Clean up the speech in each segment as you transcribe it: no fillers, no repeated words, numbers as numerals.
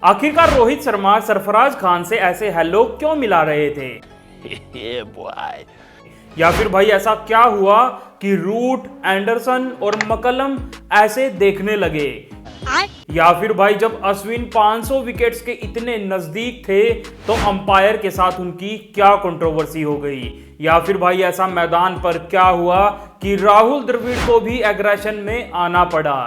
आखिरकार रोहित शर्मा सरफराज खान से ऐसे हेलो क्यों मिला रहे थे? या फिर भाई ऐसा क्या हुआ कि रूट, एंडरसन और मकलम ऐसे देखने लगे? या फिर भाई जब अश्विन 500 विकेट्स के इतने नजदीक थे तो अंपायर के साथ उनकी क्या कंट्रोवर्सी हो गई? या फिर भाई ऐसा मैदान पर क्या हुआ कि राहुल द्रविड़ को भी एग्रेशन में आना पड़ा?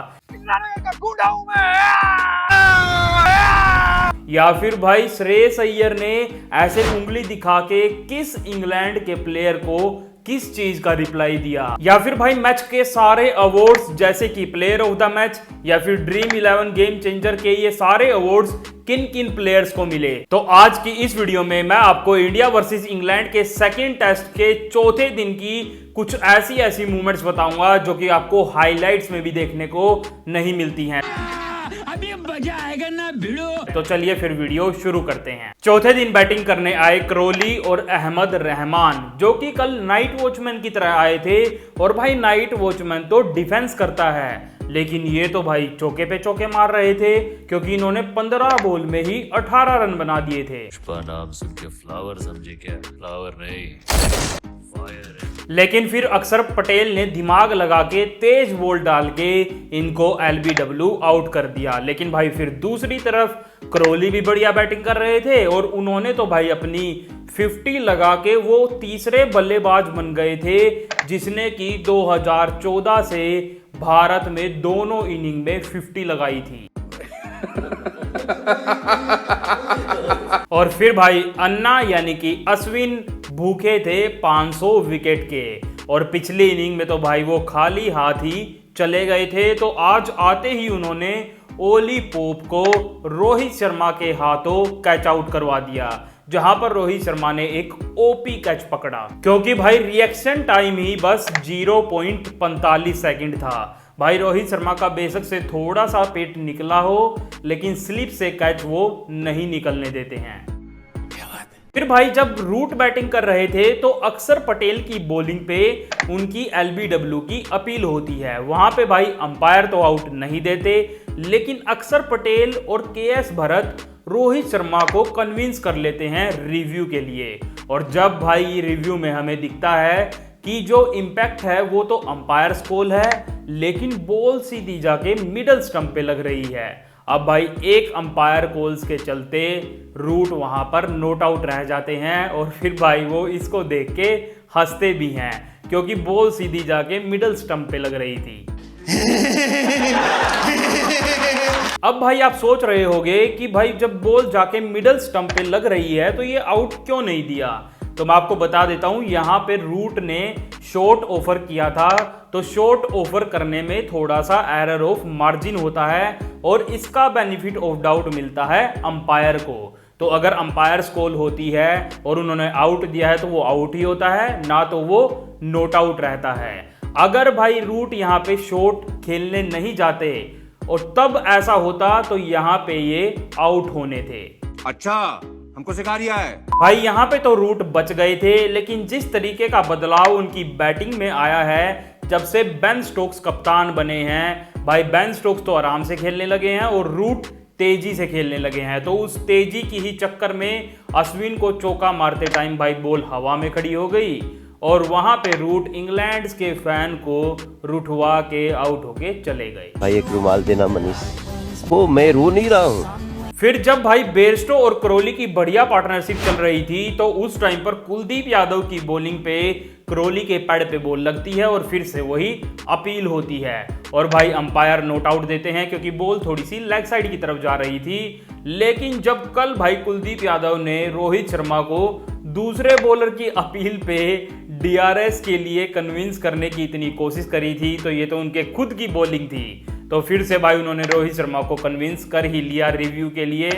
या फिर भाई श्रेयस अय्यर ने ऐसे उंगली दिखा के किस इंग्लैंड के प्लेयर को किस चीज का रिप्लाई दिया? या फिर भाई मैच के सारे अवार्ड्स जैसे कि प्लेयर ऑफ द मैच या फिर ड्रीम 11 गेम चेंजर के ये सारे अवार्ड्स किन किन प्लेयर्स को मिले? तो आज की इस वीडियो में मैं आपको इंडिया वर्सेस इंग्लैंड के सेकंड टेस्ट के चौथे दिन की कुछ ऐसी मूवमेंट्स बताऊंगा जो कि आपको हाइलाइट्स में भी देखने को नहीं मिलती हैं। अभी मजा आएगा ना भिड़ो। तो चलिए फिर वीडियो शुरू करते हैं। चौथे दिन बैटिंग करने आए क्रोली और अहमद रहमान, जो कि कल नाइट वॉचमैन की तरह आए थे। और भाई नाइट वॉचमैन तो डिफेंस करता है, लेकिन ये तो भाई चौके पे चौके मार रहे थे क्योंकि इन्होंने 15 बॉल में ही 18 रन बना दिए थे। नाम सुन के फ्लावर समझे क्या? फ्लावर नहीं, फायर है। लेकिन फिर अक्षर पटेल ने दिमाग लगा के तेज बॉल डाल के इनको LBW आउट कर दिया। लेकिन भाई फिर दूसरी तरफ क्रोली भी बढ़िया बैटिंग कर रहे थे और उन्होंने तो भाई अपनी 50 लगा के वो तीसरे बल्लेबाज बन गए थे जिसने कि 2014 से भारत में दोनों इनिंग में 50 लगाई थी। और फिर भाई अन्ना यानी कि अश्विन भूखे थे 500 विकेट के, और पिछली इनिंग में तो भाई वो खाली हाथ ही चले गए थे। तो आज आते ही उन्होंने ओली पोप को रोहित शर्मा के हाथों कैच आउट करवा दिया, जहां पर रोहित शर्मा ने एक ओपी कैच पकड़ा क्योंकि भाई रिएक्शन टाइम ही बस 0.45 सेकंड था। भाई रोहित शर्मा का बेशक से थोड़ा सा पेट निकला हो, लेकिन स्लिप से कैच वो नहीं निकलने देते हैं। फिर भाई जब रूट बैटिंग कर रहे थे तो अक्षर पटेल की बॉलिंग पे उनकी LBW की अपील होती है। वहां पे भाई अंपायर तो आउट नहीं देते, लेकिन अक्षर पटेल और KS भरत रोहित शर्मा को कन्विंस कर लेते हैं रिव्यू के लिए। और जब भाई रिव्यू में हमें दिखता है कि जो इम्पैक्ट है वो तो अंपायर कॉल है, लेकिन बॉल सीधी जाके मिडल स्टंप पे लग रही है। अब भाई एक अंपायर कॉल्स के चलते रूट वहां पर नोट आउट रह जाते हैं और फिर भाई वो इसको देख के हंसते भी हैं क्योंकि बॉल सीधी जाके मिडल स्टंप पे लग रही थी। अब भाई आप सोच रहे होंगे कि भाई जब बॉल जाके मिडल स्टंप पे लग रही है तो ये आउट क्यों नहीं दिया? तो मैं आपको बता देता हूं, यहां पे रूट ने शॉर्ट ऑफर किया था। तो शॉर्ट ऑफर करने में थोड़ा सा एरर ऑफ मार्जिन होता है और इसका बेनिफिट ऑफ डाउट मिलता है अंपायर को। तो अगर अंपायर्स कॉल होती है और उन्होंने आउट दिया है तो वो आउट ही होता है, ना तो वो नोट आउट रहता है। अगर भाई रूट यहाँ पे शॉर्ट खेलने नहीं जाते और तब ऐसा होता तो यहाँ पे ये आउट होने थे। अच्छा, हमको सिखा रिया है भाई यहाँ पे तो रूट बच गए थे, लेकिन जिस तरीके का बदलाव उनकी बैटिंग में आया है जब से बेन स्टोक्स कप्तान बने हैं, भाई बेन स्टोक्स तो आराम से खेलने लगे हैं और रूट तेजी से खेलने लगे हैं। तो उस तेजी की ही चक्कर में अश्विन को चौका मारते टाइम भाई बॉल हवा में खड़ी हो गई और वहां पे रूट इंग्लैंड के फैन को रुठवा के आउट होके चले गए। भाई एक रुमाल देना मनीष, वो मैं रो नहीं रहा हूँ। फिर जब भाई बेयरस्टो और क्रोली की बढ़िया पार्टनरशिप चल रही थी तो उस टाइम पर कुलदीप यादव की बॉलिंग पे क्रोली के पैड पे बॉल लगती है और फिर से वही अपील होती है और भाई अंपायर नोट आउट देते हैं क्योंकि बॉल थोड़ी सी लेग साइड की तरफ जा रही थी। लेकिन जब कल भाई कुलदीप यादव ने रोहित शर्मा को दूसरे बॉलर की अपील पे DRS के लिए कन्विंस करने की इतनी कोशिश करी थी तो ये तो उनके खुद की बॉलिंग थी। तो फिर से भाई उन्होंने रोहित शर्मा को कन्विंस कर ही लिया रिव्यू के लिए।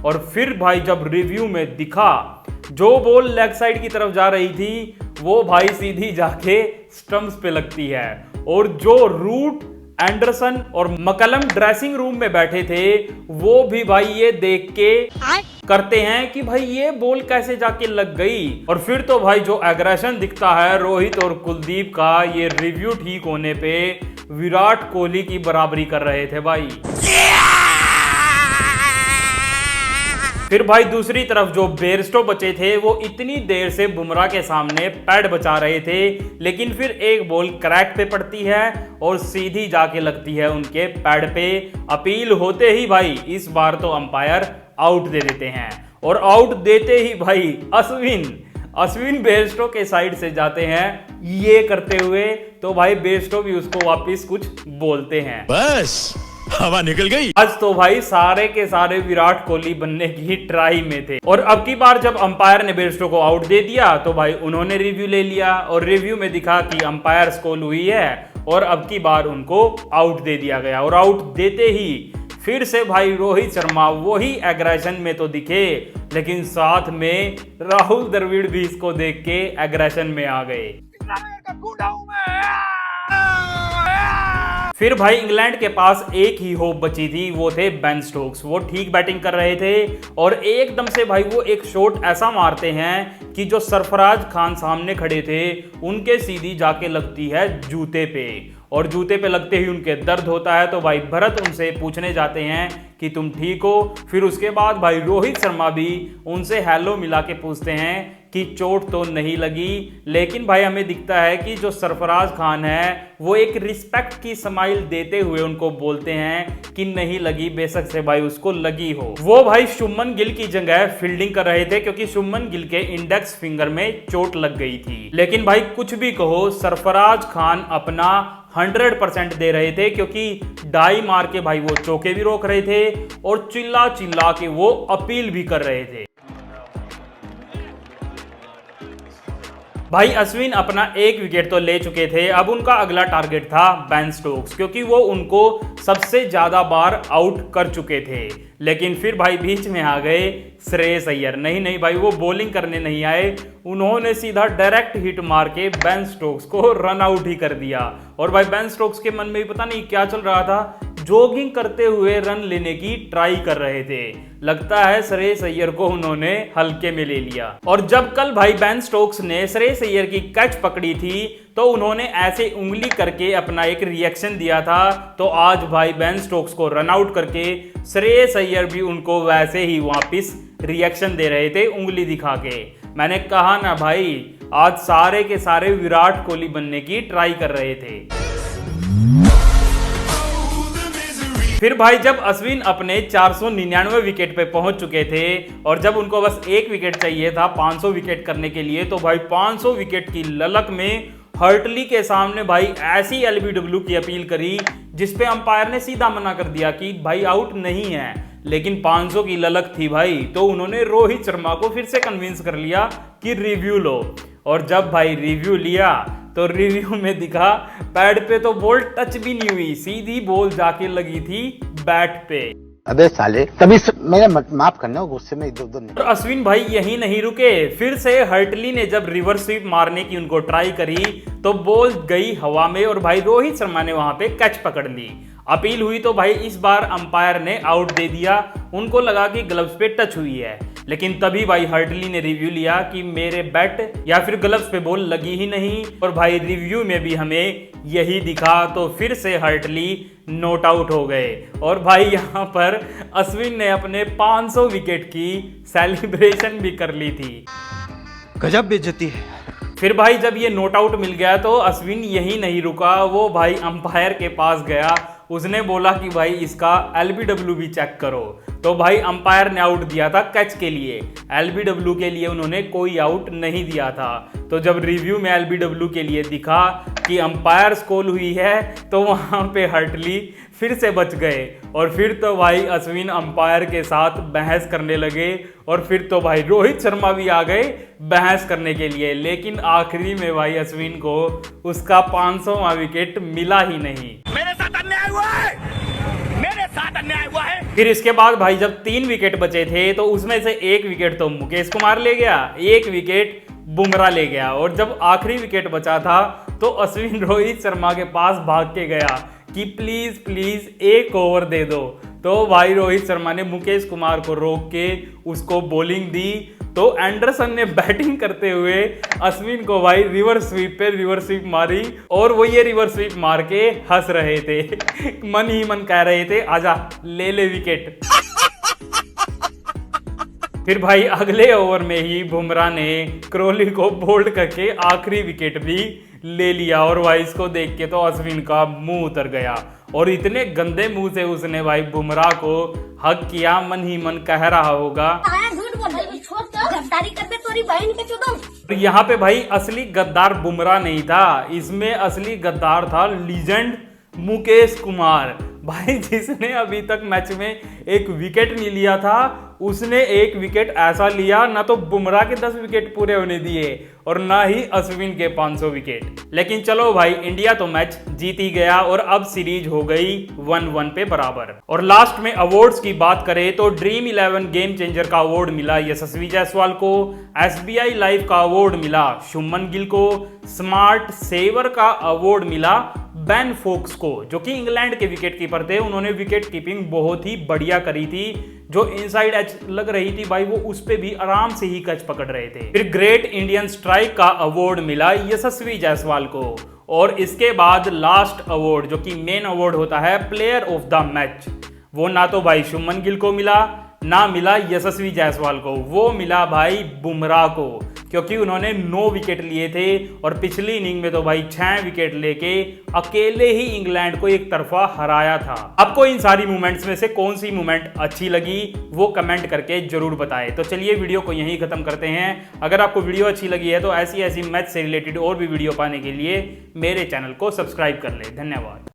और फिर भाई जब रिव्यू में दिखा जो बॉल लेग साइड की तरफ जा रही थी वो भाई सीधी जाके स्टंप्स पे लगती है। और जो रूट, एंडरसन और मकलम ड्रेसिंग रूम में बैठे थे वो भी भाई ये देख के करते हैं कि भाई ये बॉल कैसे जाके लग गई। और फिर तो भाई जो एग्रेशन दिखता है रोहित और कुलदीप का, ये रिव्यू ठीक होने पे विराट कोहली की बराबरी कर रहे थे भाई। फिर भाई दूसरी तरफ जो बेयरस्टो बचे थे वो इतनी देर से बुमराह के सामने पैड बचा रहे थे, लेकिन फिर एक बॉल क्रैक पे पड़ती है और सीधी जाके लगती है उनके पैड पे। अपील होते ही भाई इस बार तो अंपायर आउट दे देते हैं, और आउट देते ही भाई अश्विन बेयरस्टो के साइड से जाते हैं ये करते हुए, तो भाई बेयरस्टो भी उसको वापस कुछ बोलते हैं। बस हवा निकल गई। आज तो भाई सारे के सारे विराट कोहली बनने की ट्राई में थे, और अब की बार जब अंपायर ने बेयरस्टो को आउट दे दिया तो भाई उन्होंने रिव्यू ले लिया, और रिव्यू में दिखा कि अंपायर कॉल हुई है, और अब की बार उनको आउट दे दिया गया। और आउट देते ही फिर से भाई रोहित शर्मा वही एग्रेशन में तो दिखे, लेकिन साथ में राहुल द्रविड़ भी इसको देख के एग्रेशन में आ गए। फिर भाई इंग्लैंड के पास एक ही होप बची थी, वो थे बेन स्टोक्स। वो ठीक बैटिंग कर रहे थे और एकदम से भाई वो एक शॉट ऐसा मारते हैं कि जो सरफराज खान सामने खड़े थे उनके सीधी जाके लगती है जूते पे, और जूते पे लगते ही उनके दर्द होता है। तो भाई भरत उनसे पूछने जाते हैं कि तुम ठीक हो। फिर उसके बाद भाई रोहित शर्मा भी उनसे हेलो मिला के पूछते हैं कि चोट तो नहीं लगी, लेकिन भाई हमें दिखता है कि जो सरफराज खान है वो एक रिस्पेक्ट की स्माइल देते हुए उनको बोलते हैं कि नहीं लगी, बेशक से भाई उसको लगी हो। वो भाई शुभमन गिल की जगह फील्डिंग कर रहे थे क्योंकि शुभमन गिल के इंडेक्स फिंगर में चोट लग गई थी। लेकिन भाई कुछ भी कहो, सरफराज खान अपना 100% दे रहे थे, क्योंकि डाई मार के भाई वो चौके भी रोक रहे थे और चिल्ला चिल्ला के वो अपील भी कर रहे थे। भाई अश्विन अपना एक विकेट तो ले चुके थे, अब उनका अगला टारगेट था बेन स्टोक्स, क्योंकि वो उनको सबसे ज्यादा बार आउट कर चुके थे। लेकिन फिर भाई बीच में आ गए श्रेयस अय्यर। नहीं भाई वो बॉलिंग करने नहीं आए, उन्होंने सीधा डायरेक्ट हिट मार के बेन स्टोक्स को रन आउट ही कर दिया। और भाई बेन स्टोक्स के मन में भी पता नहीं क्या चल रहा था, जॉगिंग करते हुए रन लेने की ट्राई कर रहे थे। लगता है श्रेयस अय्यर को उन्होंने हल्के में ले लिया। और जब कल भाई बेन स्टोक्स ने श्रेयस अय्यर की कैच पकड़ी थी तो उन्होंने ऐसे उंगली करके अपना एक रिएक्शन दिया था, तो आज भाई बेन स्टोक्स को रन आउट करके श्रेयस अय्यर भी उनको वैसे ही वापस रिएक्शन दे रहे थे उंगली दिखा के। मैंने कहा ना भाई, आज सारे के सारे विराट कोहली बनने की ट्राई कर रहे थे। फिर भाई जब अश्विन अपने 499 विकेट पे पहुंच चुके थे और जब उनको बस एक विकेट चाहिए था 500 विकेट करने के लिए, तो भाई 500 विकेट की ललक में हर्टली के सामने भाई ऐसी एलबीडब्ल्यू की अपील करी जिसपे अंपायर ने सीधा मना कर दिया कि भाई आउट नहीं है। लेकिन 500 की ललक थी भाई, तो उन्होंने रोहित शर्मा को फिर से कन्विंस कर लिया कि रिव्यू लो। और जब भाई रिव्यू लिया तो रिव्यू में दिखा पैड पे तो बॉल टच भी नहीं हुई, सीधी बॉल जाके लगी थी बैट पे। अबे साले तभी मेरे माफ करना, गुस्से में इधर उधर नहीं। और अश्विन भाई यही नहीं रुके, फिर से हर्टली ने जब रिवर्स स्वीप मारने की उनको ट्राई करी तो बॉल गई हवा में और भाई रोहित शर्मा ने वहां पे कैच पकड़ ली। अपील हुई तो भाई इस बार अंपायर ने आउट दे दिया, उनको लगा कि ग्लव्स पे टच हुई है। लेकिन तभी भाई हर्टली ने रिव्यू लिया कि मेरे बैट या फिर ग्लव्स पे बॉल लगी ही नहीं, और भाई रिव्यू में भी हमें यही दिखा। तो फिर से हर्टली नॉट आउट हो गए और भाई यहाँ पर अश्विन ने अपने 500 विकेट की सेलिब्रेशन भी कर ली थी। गजब बेइज्जती है। फिर भाई जब ये नॉट आउट मिल गया तो अश्विन यही नहीं रुका, वो भाई अंपायर के पास गया, उसने बोला कि भाई इसका एलबीडब्ल्यू भी चेक करो। तो भाई अंपायर ने आउट दिया था कैच के लिए, एलबीडब्ल्यू के लिए उन्होंने कोई आउट नहीं दिया था। तो जब रिव्यू में एलबीडब्ल्यू के लिए दिखा कि अंपायर कॉल हुई है तो वहां पे हर्टली फिर से बच गए और फिर तो भाई अश्विन अंपायर के साथ बहस करने लगे और फिर तो भाई रोहित शर्मा भी आ गए बहस करने के लिए। लेकिन आखिरी में भाई अश्विन को उसका 500वां विकेट मिला ही नहीं। मेरे साथ अन्याय हुआ है, मेरे साथ अन्याय हुआ है। फिर इसके बाद भाई जब 3 विकेट बचे थे तो उसमें से 1 विकेट तो मुकेश कुमार ले गया, 1 विकेट बुमराह ले गया, और जब आखिरी विकेट बचा था तो अश्विन रोहित शर्मा के पास भाग के गया कि प्लीज प्लीज 1 ओवर दे दो। तो भाई रोहित शर्मा ने मुकेश कुमार को रोक के उसको बॉलिंग दी। तो एंडरसन ने बैटिंग करते हुए अश्विन को भाई रिवर्स स्वीप पे रिवर्स स्वीप मारी और वो ये रिवर्स स्वीप मार के हंस रहे थे, मन ही मन कह रहे थे आजा ले ले विकेट। फिर भाई अगले ओवर में ही बुमराह ने क्रोली को बोल्ड करके आखिरी विकेट भी ले लिया और भाई इसको देख के तो अश्विन का मुंह उतर गया और इतने गंदे मुंह से उसने भाई बुमराह को हक किया, मन ही मन कह रहा होगा झूठ बोल रही, छोड़ गद्दारी करते तोरी बहन के चुदम। यहाँ पे भाई असली गद्दार बुमराह नहीं था, इसमें असली गद्दार था लीजेंड मुकेश कुमार भाई, जिसने अभी तक मैच में एक विकेट नहीं लिया था। उसने एक विकेट ऐसा लिया, ना तो बुमराह के 10 विकेट पूरे होने दिए और ना ही अश्विन के 500 विकेट। लेकिन चलो भाई, इंडिया तो मैच जीत ही गया और अब सीरीज हो गई 1-1 पे बराबर। और लास्ट में अवार्ड्स की बात करें तो ड्रीम 11 गेम चेंजर का अवार्ड मिला यशस्वी जायसवाल को, SBI लाइव का अवार्ड मिला शुभमन गिल को, स्मार्ट सेवर का अवार्ड मिला बेन फोक्स को, जो कि इंग्लैंड के विकेट कीपर थे। उन्होंने विकेट कीपिंग बहुत ही बढ़िया करी थी, जो इनसाइड एज लग रही थी भाई वो उस पे भी आराम से ही कैच पकड़ रहे थे। फिर ग्रेट इंडियन स्ट्राइक का अवार्ड मिला यशस्वी जायसवाल को और इसके बाद लास्ट अवार्ड जो कि मेन अवार्ड होता है प्लेयर ऑफ द मैच, वो ना तो भाई शुभमन गिल को मिला ना मिला यशस्वी जायसवाल को, वो मिला भाई बुमराह को, क्योंकि उन्होंने 9 विकेट लिए थे और पिछली इनिंग में तो भाई 6 विकेट लेके अकेले ही इंग्लैंड को एक तरफा हराया था। आपको इन सारी मूवमेंट्स में से कौन सी मूवमेंट अच्छी लगी वो कमेंट करके जरूर बताएं। तो चलिए वीडियो को यहीं खत्म करते हैं। अगर आपको वीडियो अच्छी लगी है तो ऐसी मैच से रिलेटेड और भी वीडियो पाने के लिए मेरे चैनल को सब्सक्राइब कर ले। धन्यवाद।